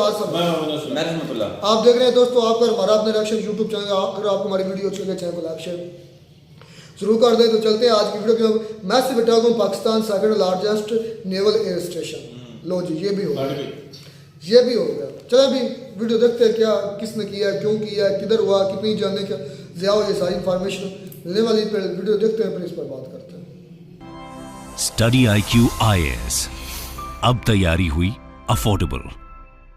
आसम। मैं रहमतुल्लाह। आप देख रहे हैं दोस्तों आपका हमारा अपने रिएक्शन यूट्यूब चैनल। अगर आपको हमारी वीडियो अच्छी लगे चैनल को लाइक शेयर जरूर कर दें। तो चलते हैं आज की वीडियो की। Massive attack on Pakistan second largest naval air station. लो जी ये भी हो गया, ये भी हो गया। चलो अभी वीडियो देखते हैं क्या किसने किया, क्यों किया, किधर हुआ, कितनी जाने का ज़्या हो, ये सारी इंफॉर्मेशन लेने वाली वीडियो देखते हैं, फिर इस पर बात करते हैं। स्टडी IQ IAS, अब तैयारी हुई अफोर्डेबल।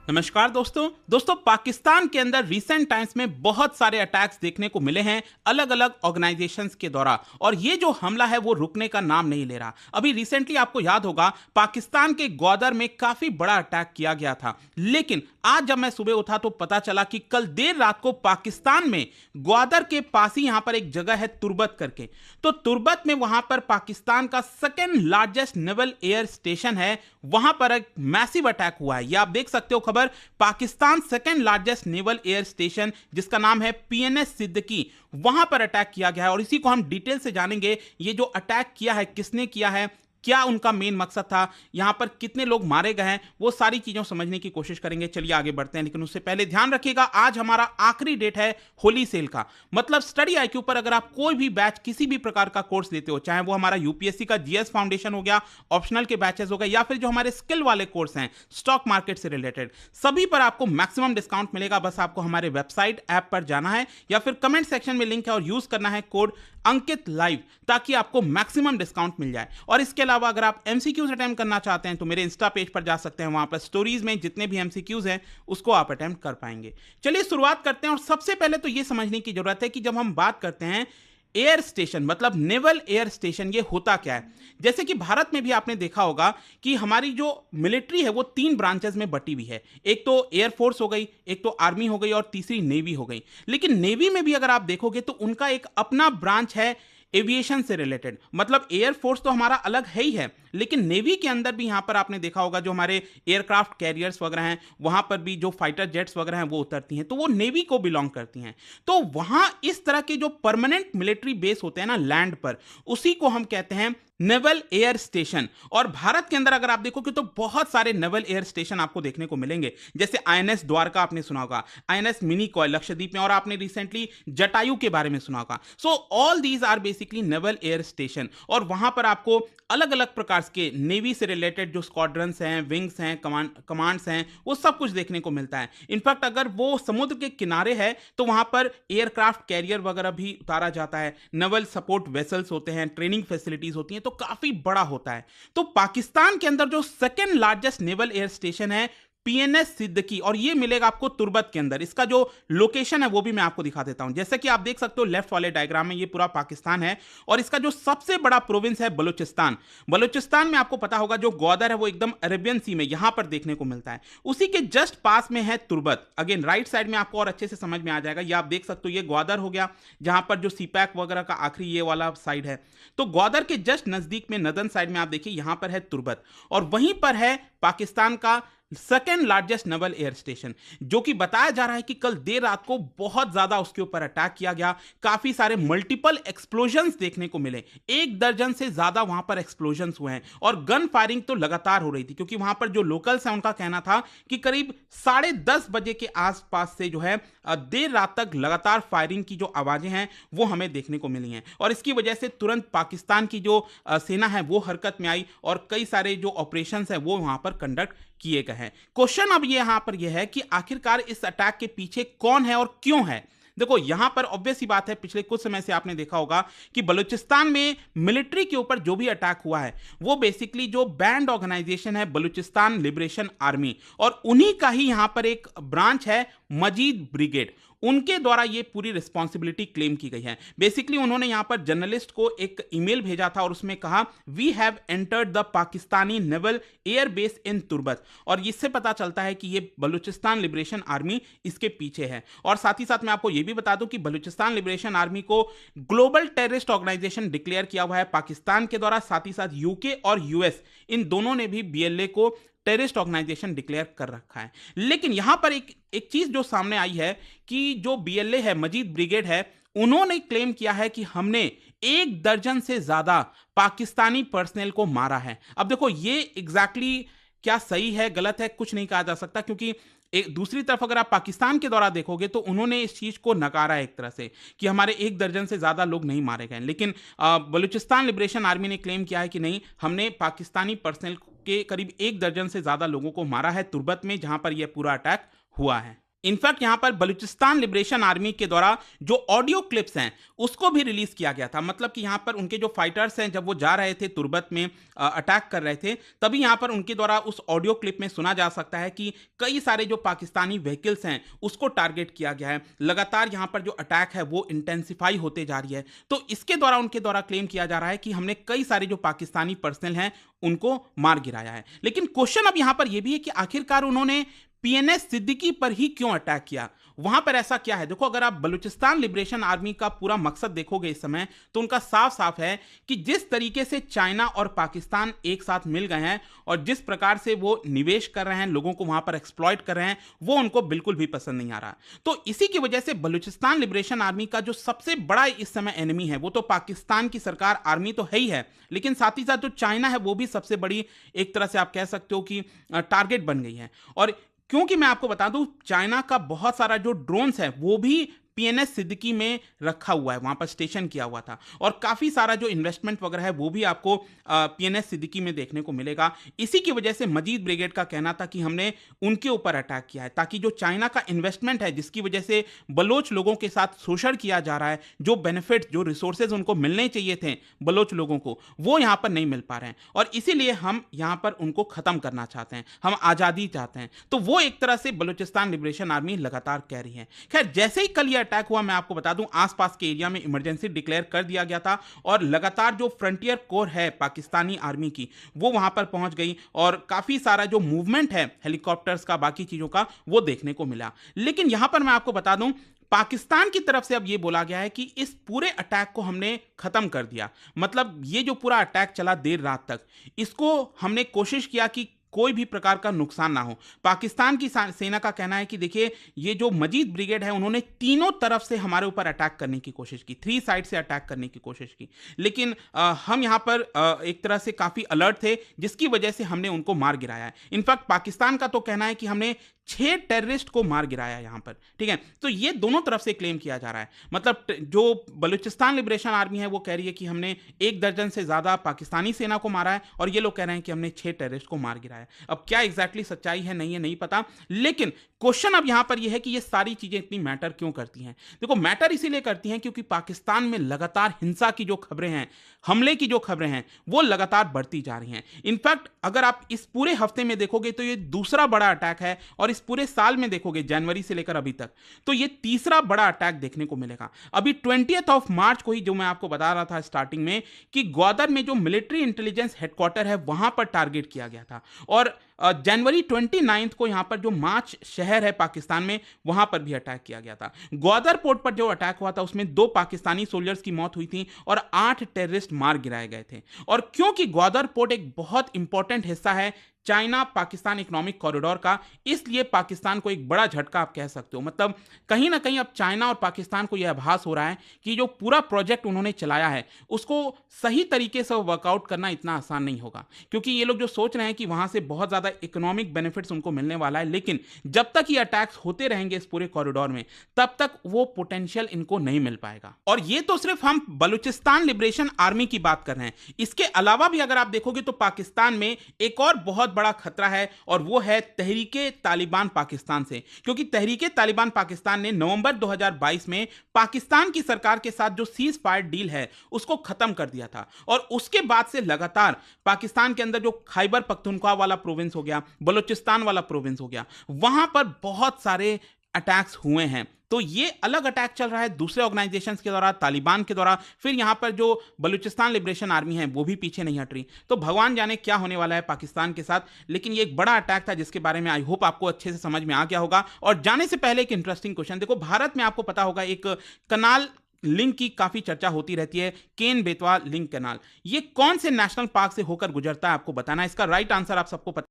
नमस्कार दोस्तों पाकिस्तान के अंदर रिसेंट टाइम्स में बहुत सारे अटैक्स देखने को मिले हैं अलग अलग ऑर्गेनाइजेशंस के द्वारा, और ये जो हमला है वो रुकने का नाम नहीं ले रहा। अभी रिसेंटली आपको याद होगा पाकिस्तान के ग्वादर में काफी बड़ा अटैक किया गया था, लेकिन आज जब मैं सुबह उठा तो पता चला कि कल देर रात को पाकिस्तान में ग्वादर के पास ही यहां पर एक जगह है तुर्बत करके, तो तुर्बत में वहां पर पाकिस्तान का second largest naval air station है, वहां पर एक मैसिव अटैक हुआ है। ये आप देख सकते हो खबर, Pakistan second largest naval air station जिसका नाम है PNS सिद्दीकी, वहां पर अटैक किया गया है। और इसी को हम डिटेल से जानेंगे, ये जो अटैक किया है किसने किया है, क्या उनका मेन मकसद था, यहां पर कितने लोग मारे गए हैं, वो सारी चीजों समझने की कोशिश करेंगे। चलिए आगे बढ़ते हैं, लेकिन उससे पहले ध्यान रखिएगा आज हमारा आखिरी डेट है होली सेल का। मतलब स्टडी IQ पर अगर आप कोई भी बैच किसी भी प्रकार का कोर्स लेते हो, चाहे वो हमारा UPSC का GS फाउंडेशन हो गया, ऑप्शनल के बैचेस हो गए, या फिर जो हमारे स्किल वाले कोर्स हैं स्टॉक मार्केट से रिलेटेड, सभी पर आपको मैक्सिमम डिस्काउंट मिलेगा। बस आपको हमारे वेबसाइट ऐप पर जाना है या फिर कमेंट सेक्शन में लिंक है और यूज करना है कोड अंकित लाइव, ताकि आपको मैक्सिमम डिस्काउंट मिल जाए। और इसके अलावा अगर आप MCQs अटेम्प्ट करना चाहते हैं तो मेरे इंस्टा पेज पर जा सकते हैं, वहां पर स्टोरीज में जितने भी MCQs हैं उसको आप अटेम्प्ट कर पाएंगे। चलिए शुरुआत करते हैं। और सबसे पहले तो यह समझने की जरूरत है कि जब हम बात करते हैं एयर स्टेशन मतलब नेवल एयर स्टेशन, ये होता क्या है। जैसे कि भारत में भी आपने देखा होगा कि हमारी जो मिलिट्री है वो 3 ब्रांचेस में बटी हुई है, एक तो एयरफोर्स हो गई, एक तो आर्मी हो गई और तीसरी नेवी हो गई। लेकिन नेवी में भी अगर आप देखोगे तो उनका एक अपना ब्रांच है एविएशन से रिलेटेड। मतलब एयरफोर्स तो हमारा अलग है ही है, लेकिन नेवी के अंदर भी यहां पर आपने देखा होगा जो हमारे एयरक्राफ्ट कैरियर्स वगैरह हैं, वहां पर भी जो फाइटर जेट्स वगैरह हैं वो उतरती हैं, तो वो नेवी को बिलोंग करती हैं। तो वहां इस तरह के जो परमानेंट मिलिट्री बेस होते हैं ना लैंड पर, उसी को हम कहते हैं नेवल एयर स्टेशन। और भारत के अंदर अगर आप देखोगे तो बहुत सारे नेवल एयर स्टेशन आपको देखने को मिलेंगे, जैसे INS द्वारका आपने सुना होगा, INS मिनिकॉय लक्षद्वीप में, और आपने रिसेंटली जटायु के बारे में सुना होगा। So all these are basically naval air station, और वहां पर आपको अलग अलग प्रकार के नेवी से रिलेटेड जो स्क्वाड्रंस हैं, विंग्स हैं, कमांड्स हैं, वो सब कुछ देखने को मिलता है। इनफैक्ट अगर वो समुद्र के किनारे है तो वहां पर एयरक्राफ्ट कैरियर वगैरह भी उतारा जाता है, नेवल सपोर्ट वेसल्स होते हैं, ट्रेनिंग फैसिलिटीज होती हैं, तो काफी बड़ा होता है। तो पाकिस्तान के अंदर जो second largest naval air station है PNS सिद्दीकी, और ये मिलेगा आपको तुर्बत के अंदर। इसका जो लोकेशन है वो भी मैं आपको दिखा देता हूं। जैसे कि आप देख सकते हो लेफ्ट वाले डायग्राम में, ये पूरा पाकिस्तान है, और इसका जो सबसे बड़ा प्रोविंस है बलूचिस्तान। बलूचिस्तान में आपको पता होगा जो ग्वादर है वो एकदम अरेबियन सी में यहां पर देखने को मिलता है, उसी के जस्ट पास में है तुर्बत। अगेन राइट साइड में आपको और अच्छे से समझ में आ जाएगा, ये आप देख सकते हो, ये ग्वादर हो गया जहां पर जो सीपैक वगैरह का आखिरी ये वाला साइड है। तो ग्वादर के जस्ट नजदीक में नदन साइड में आप देखिए यहां पर है तुर्बत, और वहीं पर है पाकिस्तान का second largest naval air station, जो कि बताया जा रहा है कि कल देर रात को बहुत ज्यादा उसके ऊपर अटैक किया गया। काफी सारे मल्टीपल एक्सप्लोजन्स देखने को मिले, 1 दर्जन से ज्यादा वहां पर एक्सप्लोजन्स हुए हैं, और गन फायरिंग तो लगातार हो रही थी, क्योंकि वहां पर जो लोकल्स हैं उनका कहना था कि करीब 10:30 बजे के आसपास से जो है देर रात तक लगातार फायरिंग की जो आवाजें हैं वो हमें देखने को मिली हैं, और इसकी वजह से तुरंत पाकिस्तान की जो सेना है वो हरकत में आई, और कई सारे जो ऑपरेशन है वो वहां पर कंडक्ट किए गए हैं। क्वेश्चन अब यहां पर यह है कि आखिरकार इस अटैक के पीछे कौन है और क्यों है। देखो यहां पर ऑब्वियस ही बात है, पिछले कुछ समय से आपने देखा होगा कि बलूचिस्तान में मिलिट्री के ऊपर जो भी अटैक हुआ है वो बेसिकली जो बैंड ऑर्गेनाइजेशन है बलूचिस्तान लिबरेशन आर्मी, और उन्हीं का ही यहां पर एक ब्रांच है मजीद ब्रिगेड, उनके द्वारा ये पूरी रिस्पॉन्सिबिलिटी क्लेम की गई है। बेसिकली उन्होंने यहां पर जर्नलिस्ट को एक ईमेल भेजा था और उसमें कहा we have entered the Pakistani naval air base in Turbat, और इससे पता चलता है कि ये बलूचिस्तान लिबरेशन आर्मी इसके पीछे है। और साथ ही साथ मैं आपको ये भी बता दूं कि बलूचिस्तान लिबरेशन आर्मी को ग्लोबल टेररिस्ट ऑर्गेनाइजेशन डिक्लेयर किया हुआ है पाकिस्तान के द्वारा, साथ ही साथ UK और US इन दोनों ने भी BLA को टेररिस्ट ऑर्गेनाइजेशन डिक्लेयर कर रखा है। लेकिन यहां पर एक चीज जो सामने आई है कि जो BLA है, मजीद ब्रिगेड है, उन्होंने क्लेम किया है कि हमने 1 दर्जन से ज्यादा पाकिस्तानी पर्सनल को मारा है। अब देखो ये एग्जैक्टली क्या सही है गलत है कुछ नहीं कहा जा सकता, क्योंकि एक दूसरी तरफ अगर आप पाकिस्तान के दौरा देखोगे तो उन्होंने इस चीज को नकारा एक तरह से कि हमारे 1 दर्जन से ज्यादा लोग नहीं मारे गए, लेकिन बलूचिस्तान लिबरेशन आर्मी ने क्लेम किया है कि नहीं, हमने पाकिस्तानी पर्सनल के करीब 1 दर्जन से ज्यादा लोगों को मारा है तुर्बत में, जहां पर यह पूरा अटैक हुआ है। इनफैक्ट यहां पर बलूचिस्तान लिबरेशन आर्मी के द्वारा जो ऑडियो क्लिप्स हैं उसको भी रिलीज किया गया था। मतलब कि यहां पर उनके जो फाइटर्स हैं जब वो जा रहे थे तुर्बत में अटैक कर रहे थे, तभी यहां पर उनके द्वारा उस ऑडियो क्लिप में सुना जा सकता है कि कई सारे जो पाकिस्तानी व्हीकल्स हैं उसको टारगेट किया गया है। लगातार यहां पर जो अटैक है वो इंटेंसिफाई होते जा रही है। तो इसके द्वारा उनके द्वारा क्लेम किया जा रहा है कि हमने कई सारे जो पाकिस्तानी पर्सनल हैं उनको मार गिराया है। लेकिन क्वेश्चन अब यहां पर यह भी है कि आखिरकार उन्होंने पीएनएस सिद्दीकी पर ही क्यों अटैक किया? वहां पर ऐसा क्या है? देखो, अगर आप बलूचिस्तान लिबरेशन आर्मी का पूरा मकसद देखोगे इस समय, तो उनका साफ साफ है कि जिस तरीके से चाइना और पाकिस्तान एक साथ मिल गए हैं और जिस प्रकार से वो निवेश कर रहे हैं, लोगों को वहां पर एक्सप्लॉइट कर रहे हैं, वो उनको बिल्कुल भी पसंद नहीं आ रहा। तो इसी की वजह से बलूचिस्तान लिबरेशन आर्मी का जो सबसे बड़ा इस समय एनिमी है वो तो पाकिस्तान की सरकार, आर्मी तो है ही है, लेकिन साथ ही साथ जो चाइना है वो भी सबसे बड़ी एक तरह से आप कह सकते हो कि टारगेट बन गई है। और क्योंकि मैं आपको बता दूं, चाइना का बहुत सारा जो ड्रोन्स है वो भी पीएनएस सिद्दीकी में रखा हुआ है, वहां पर स्टेशन किया हुआ था, और काफी सारा जो इन्वेस्टमेंट वगैरह है वो भी आपको पीएनएस सिद्दीकी में देखने को मिलेगा। इसी की वजह से मजीद ब्रिगेड का कहना था कि हमने उनके ऊपर अटैक किया है, ताकि जो चाइना का इन्वेस्टमेंट है जिसकी वजह से बलोच लोगों के साथ शोषण किया जा रहा है, जो बेनिफिट, जो रिसोर्सेज उनको मिलने चाहिए थे बलोच लोगों को, वो यहां पर नहीं मिल पा रहे हैं, और इसीलिए हम यहां पर उनको खत्म करना चाहते हैं, हम आजादी चाहते हैं। तो वो एक तरह से बलूचिस्तान लिबरेशन आर्मी लगातार कह रही है। खैर, जैसे ही कल यह अटैक हुआ, मैं आपको बता दूं, आसपास के एरिया में इमरजेंसी डिक्लेयर कर दिया गया था, और लगातार जो फ्रंटियर कोर है पाकिस्तानी आर्मी की वो वहां पर पहुंच गई, और काफी सारा जो मूवमेंट है हेलीकॉप्टर्स का, बाकी चीजों का, वो देखने को मिला। लेकिन यहां पर मैं आपको बता दूं, पाकिस्तान की तरफ से अब यह बोला गया है कि इस पूरे अटैक को हमने खत्म कर दिया। मतलब ये जो पूरा अटैक चला देर रात तक, इसको हमने कोशिश किया कि कोई भी प्रकार का नुकसान ना हो। पाकिस्तान की सेना का कहना है कि देखिए, ये जो मजीद ब्रिगेड है उन्होंने तीनों तरफ से हमारे ऊपर अटैक करने की कोशिश की, 3 साइड से अटैक करने की कोशिश की, लेकिन हम यहाँ पर एक तरह से काफ़ी अलर्ट थे, जिसकी वजह से हमने उनको मार गिराया है। इनफैक्ट पाकिस्तान का तो कहना है कि हमने 6 टेररिस्ट को मार गिराया यहां पर, ठीक है। तो ये दोनों तरफ से क्लेम किया जा रहा है। मतलब जो बलूचिस्तान लिबरेशन आर्मी है वो कह रही है कि हमने 1 दर्जन से ज्यादा पाकिस्तानी सेना को मारा है, और ये लोग कह रहे हैं कि हमने 6 टेररिस्ट को मार गिराया। अब क्या एग्जैक्टली सच्चाई है नहीं है नहीं पता, लेकिन क्वेश्चन अब यहां पर यह है कि ये सारी चीजें इतनी मैटर क्यों करती हैं? देखो, मैटर इसीलिए करती हैं क्योंकि पाकिस्तान में लगातार हिंसा की जो खबरें हैं, हमले की जो खबरें हैं, वो लगातार बढ़ती जा रही हैं। इनफैक्ट अगर आप इस पूरे हफ्ते में देखोगे तो ये दूसरा बड़ा अटैक है, और इस पूरे साल में देखोगे जनवरी से लेकर अभी तक, तो ये तीसरा बड़ा अटैक देखने को मिलेगा। अभी 20 मार्च को ही, जो मैं आपको बता रहा था स्टार्टिंग में, कि ग्वादर में जो मिलिट्री इंटेलिजेंस हेडक्वार्टर है वहां पर टारगेट किया गया था, और जनवरी 29 को यहां पर जो मार्च शहर है पाकिस्तान में, वहां पर भी अटैक किया गया था। ग्वादर पोर्ट पर जो अटैक हुआ था उसमें 2 पाकिस्तानी सोल्जर्स की मौत हुई थी और 8 टेररिस्ट मार गिराए गए थे। और क्योंकि ग्वादर पोर्ट एक बहुत इंपॉर्टेंट हिस्सा है चाइना पाकिस्तान इकोनॉमिक कॉरिडोर का, इसलिए पाकिस्तान को एक बड़ा झटका आप कह सकते हो। मतलब कहीं ना कहीं अब चाइना और पाकिस्तान को यह आभास हो रहा है कि जो पूरा प्रोजेक्ट उन्होंने चलाया है उसको सही तरीके से वर्कआउट करना इतना आसान नहीं होगा, क्योंकि ये लोग जो सोच रहे हैं कि वहां से बहुत ज्यादा इकोनॉमिक बेनिफिट्स उनको मिलने वाला है, लेकिन जब तक ये अटैक्स होते रहेंगे इस पूरे कॉरिडोर में, तब तक वो पोटेंशियल इनको नहीं मिल पाएगा। और ये तो सिर्फ हम बलूचिस्तान लिबरेशन आर्मी की बात कर रहे हैं। इसके अलावा भी अगर आप देखोगे तो पाकिस्तान में एक और बहुत बड़ा खतरा है, और वो है तहरीके तालिबान पाकिस्तान से। क्योंकि तहरीके तालिबान पाकिस्तान ने नवंबर 2022 में पाकिस्तान की सरकार के साथ जो सीज फायर डील है उसको खत्म कर दिया था, और उसके बाद से लगातार पाकिस्तान के अंदर जो खैबर पख्तूनख्वा वाला प्रोविंस हो गया, बलूचिस्तान वाला प्रोविंस हो गया, वहां पर बहुत सारे अटैक्स हुए हैं। तो ये अलग अटैक चल रहा है दूसरे ऑर्गेनाइजेशंस के द्वारा, तालिबान के द्वारा, फिर यहां पर जो बलूचिस्तान लिबरेशन आर्मी है वो भी पीछे नहीं हट रही। तो भगवान जाने क्या होने वाला है पाकिस्तान के साथ, लेकिन ये एक बड़ा अटैक था जिसके बारे में आई होप आपको अच्छे से समझ में आ गया होगा। और जाने से पहले एक इंटरेस्टिंग क्वेश्चन, देखो भारत में आपको पता होगा एक कनाल लिंक की काफी चर्चा होती रहती है, केन बेतवा लिंक कनाल। ये कौन से नेशनल पार्क से होकर गुजरता है आपको बताना है, इसका राइट आंसर आप सबको पता।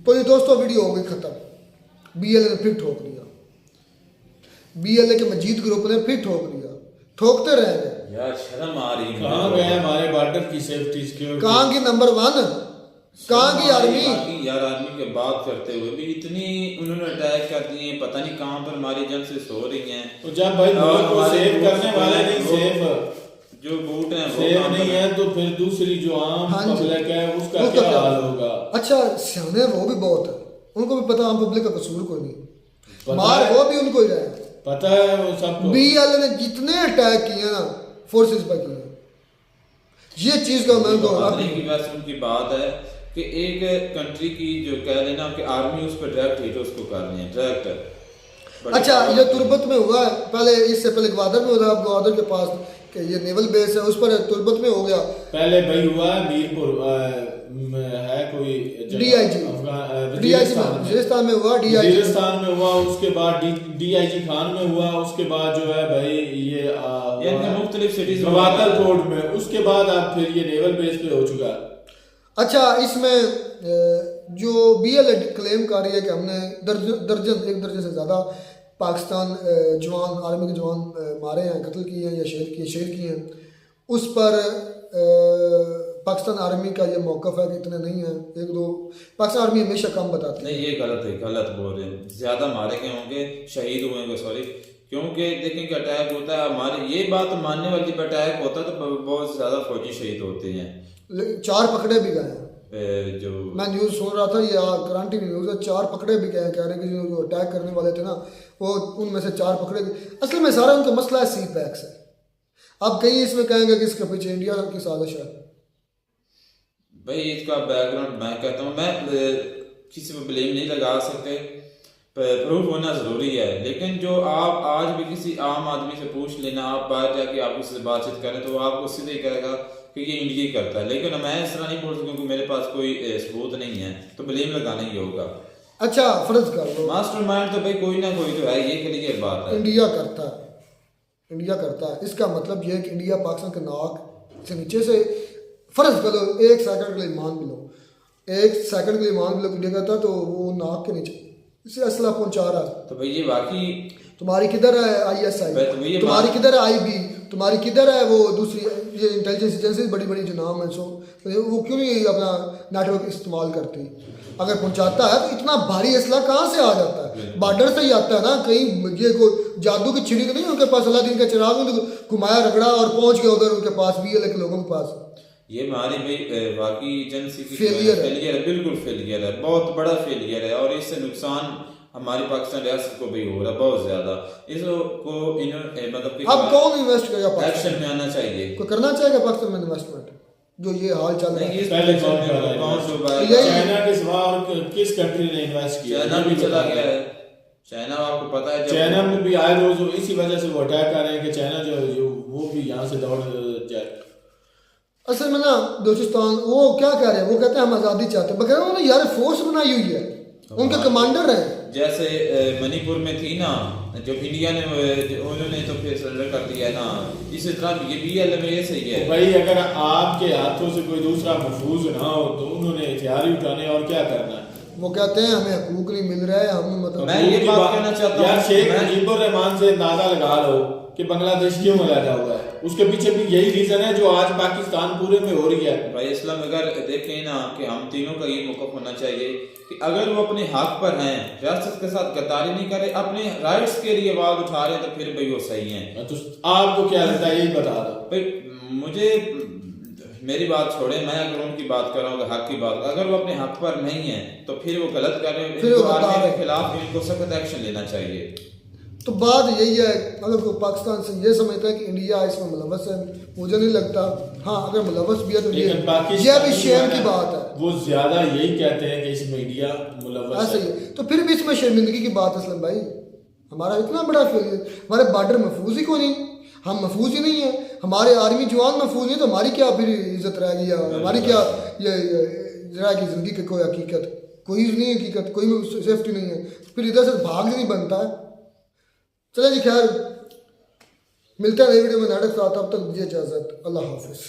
तो ये दोस्तों वीडियो हो गई खत्म। बीएलए ने फिर ठोक दिया, बीएलए के मजीद ग्रुप ने फिर ठोक दिया, ठोकते रहेंगे यार। शर्म आ रही है। कहाँ गए हमारे बॉर्डर की सेफ्टी सिक्योरिटी? कहाँ की नंबर 1 कहाँ की आर्मी? बाकी यार आर्मी की बात करते हुए भी इतनी उन्होंने अटैक कर दिए, पता नहीं कहाँ पर हमारी जन से सो रही हैं। तो जब भाई मुल्क को सेव करने वाले नहीं सेफ जो बूट हैं वो सेव काम नहीं कर- है, तो फिर दूसरी जो आम हाँ जी। पब्लिक है उसका उसका क्या क्या? हाल होगा? अच्छा सियाने वो भी बहुत है, उनको भी पता आम पब्लिक का कसूर कोई नहीं, पता मार है। वो भी उनको ही जाए। पता है वो सबको। BL ने जितने अटैक किए ना फोर्सेस पर किए, ये चीज का मैं उनको बदलने की वैसे उनकी बात है कि एक कंट्री की जो कह लेना कि आर्मी उस पर डायरेक्ट हिट उसको कर रही है डायरेक्ट। अच्छा ये तुर्बत में हुआ है, पहले इससे पहले ग्वादर में हुआ, ग्वादर के पास कि ये नेवल बेस है उस पर तुर्बत में हो गया। पहले भाई हुआ है मीरपुर है कोई जगह, DIG वजीरिस्तान वजीरिस्तान में हुआ, DIG वजीरिस्तान में हुआ, उसके बाद DIG खान में हुआ, उसके बाद जो है भाई ये यानी मुख्तलिफ सिटीज गवादर कोर्ट में, उसके बाद अब फिर ये नेवल बेस पे हो चुका है। अच्छा इसमें जो BL क्लेम कर रही है कि हमने एक दर्जन से ज़्यादा पाकिस्तान जवान आर्मी के जवान मारे हैं, कत्ल किए हैं या शेर किए हैं, उस पर पाकिस्तान आर्मी का ये मौक़िफ़ है कि इतने नहीं है, एक दो पाकिस्तान आर्मी हमेशा कम बताती है। नहीं ये गलत है, गलत बोल रहे हैं, ज्यादा मारे गए होंगे, शहीद हुए होंगे सॉरी, क्योंकि देखें कि अटैक होता है हमारे ये बात मानने वाली, जब अटैक होता है तो बहुत ज्यादा फौजी शहीद होते हैं। 4 पकड़े भी गए हैं, जो मैं न्यूज़ सुन रहा था, या करंट न्यूज़ है, 4 पकड़े भी गए, कह रहे हैं कि जो अटैक करने वाले थे ना वो उनमें से 4 पकड़े गए। असल में सारा उनका मसला है CPAC से। अब कई इसमें कहेंगे कि इसके पीछे इंडिया की साजिश है। भाई इसका बैकग्राउंड मैं कहता हूँ, मैं किसी पर ब्लेम नहीं लगा सकते, प्रूफ होना जरूरी है, लेकिन जो आप आज भी किसी आम आदमी से पूछ लेना, आप बाहर जाके आप उससे बातचीत करें तो वो आपको सीधे कहेगा कि ये इंडिया ही करता है, लेकिन मैं इस तरह नहीं बोल सकता क्योंकि मेरे पास कोई सबूत नहीं है, तो ब्लेम लगाना ही होगा। अच्छा फर्ज कर लो मास्टरमाइंड तो भाई कोई ना कोई तो है, ये क्लियर बात है। इंडिया करता है, इसका मतलब ये है कि इंडिया पाकिस्तान के नाक से नीचे से, फर्ज करो 1 सेकंड के लिए मान भी लो, 1 सेकंड के लिए मान भी लो इंडिया करता, तो वो नाक के नीचे इसे असला पहुंचा रहा है। तो भाई ये वाकई तुम्हारी किधर है ISI, तो ये तुम्हारी किधर है IB, तुम्हारी किधर है वो दूसरी ये इंटेलिजेंस एजेंसी बड़ी बड़ी जो नाम है, सो वो क्यों नहीं अपना नेटवर्क इस्तेमाल करती? अगर पहुंचाता है तो इतना भारी असला कहाँ से आ जाता है? बॉर्डर से ही आता है ना, कहीं ये कोई जादू की छिड़ी तो नहीं उनके पास, अलादीन का चिराग में तो घुमाया रगड़ा और पहुंच गया उधर उनके पास, BL के लोगों के पास। ये हमारी भाई वाकई एजेंसी की फेलियर है, बिल्कुल फेलियर है, बहुत बड़ा फेलियर है, और इससे नुकसान हमारी पाकिस्तान रियासत को भी हो रहा है बहुत ज्यादा। इसको मतलब अब कौन इन्वेस्ट करेगा पाकिस्तान? एक्शन में आना चाहिए, कोई करना चाहेगा पाकिस्तान में इन्वेस्टमेंट? जो ये हाल चल रहा है, पहले कौन कर रहा है? कौन डूबा यही- है? चाइना के सिवा और किस कंट्री ने इन्वेस्ट किया? चाइना भी चला गया है, चाइना आपको पता है चाइना में भी आए रोज इसी वजह से वो अटैक कर रहे हैं कि चाइना जो वो भी यहाँ से दौड़ जाए। असल में ना बलूचिस्तान वो क्या कह रहे हैं, वो कहते हैं हम आज़ादी चाहते हैं, बगैर उन्होंने यार फोर्स बनाई हुई है, उनके कमांडर हैं। जैसे मणिपुर में थी ना, जो इंडिया ने उन्होंने तो फिर सरेंडर कर दिया है ना, इसी तरह ये BL में ये सही है। भाई अगर आपके हाथों से कोई दूसरा महफूज ना हो तो उन्होंने हथियार ही उठाने और क्या करना है? वो कहते हैं हमें हकूक नहीं मिल रहा है, हम मतलब मैं ये बात कहना चाहता हूँ यार, शेख मैं- मुजीबुर रहमान से अंदाजा लगा लो कि बांग्लादेश क्यों लगा हुआ है, उसके पीछे भी यही रीजन है जो आज पाकिस्तान पूरे में हो रही है। भाई इस्लाम अगर देखें ना कि हम तीनों का ये मौक़िफ़ होना चाहिए कि अगर वो अपने हक पर हैं, रियासत के साथ गद्दारी नहीं करे, अपने राइट्स के लिए आवाज उठा रहे हैं, तो फिर भाई वो सही हैं। तो आपको क्या लगता है, यही बता दो भाई मुझे मेरी बात छोड़े, मैं अगर उनकी बात कर रहा हूँ हक की बात, अगर वो अपने हक पर नहीं है तो फिर वो गलत कर रहे हैं, फिर वो इनको गद्दार आर्मी है। के खिलाफ इनको सख्त एक्शन लेना चाहिए। तो बात यही है, अगर कोई पाकिस्तान से ये समझता है कि इंडिया इसमें मुलव्वस है, मुझे नहीं लगता। हाँ अगर मुलव्वस भी है तो लेकिन ये पाकिस्तान भी शेम की बात है, वो ज्यादा यही कहते हैं कि इसमें इंडिया मुलव्वस ऐसा ही है। है। तो फिर भी इसमें शर्मिंदगी की बात है असलम भाई, हमारा इतना बड़ा फेलियर, हमारे बॉर्डर महफूज ही क्यों नहीं, हम महफूज ही नहीं है, हमारे आर्मी जवान महफूज नहीं, तो हमारी क्या फिर इज्जत रह गई, हमारी क्या ये रह गई जिंदगी की कोई हकीकत, कोई नहीं हकीकत, कोई सेफ्टी नहीं है, फिर इधर से भाग नहीं बनता है। चले जी खैर, मिलते हैं नई वीडियो में नाटक साथ, तब तक दीजिए इजाजत, अल्लाह हाफिज़।